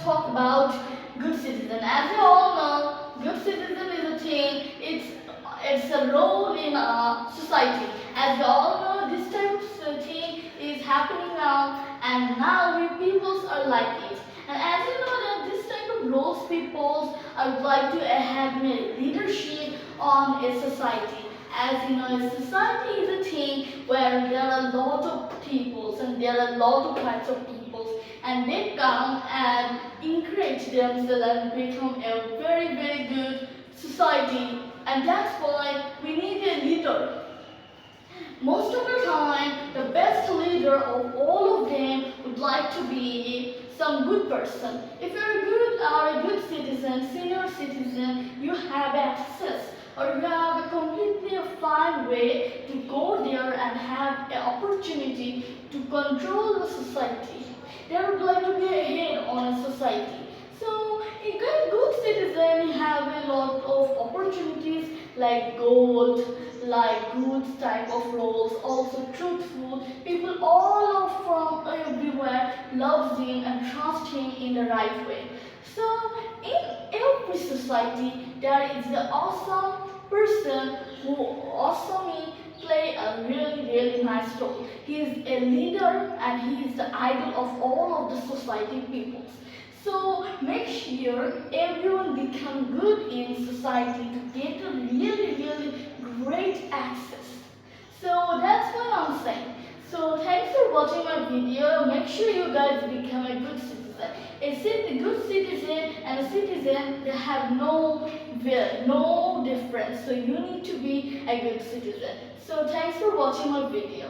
talk about good citizen. As you all know, good citizen is a thing. It's a role in a society. As you all know, this type of thing is happening now, and now we peoples are like it. And as you know that this type of roles peoples are like to have leadership on a society. As you know, a society is a thing where there are a lot of peoples and there are a lot of types of peoples, and they come and encourage themselves and become a very, very good society. And that's why we need a leader. Most of the time, the best leader of all of them would like to be some good person. If you're a good citizen, senior citizen, you have access or you have a completely fine way to go there and have an opportunity to control the society. They would like to be a head on a society. So, a good citizen have a lot of opportunities like gold, like good type of roles, also truthful. People all from everywhere loves him and trust him in the right way. So in every society there is an awesome person who awesomely play a really nice role. He is a leader and he is the idol of all of the society peoples. So make sure everyone become good in society to get a really great access. So that's what I'm saying. So thanks for watching my video. Make sure you guys become a good citizen. A good citizen and a citizen, they have no difference. So you need to be a good citizen. So thanks for watching my video.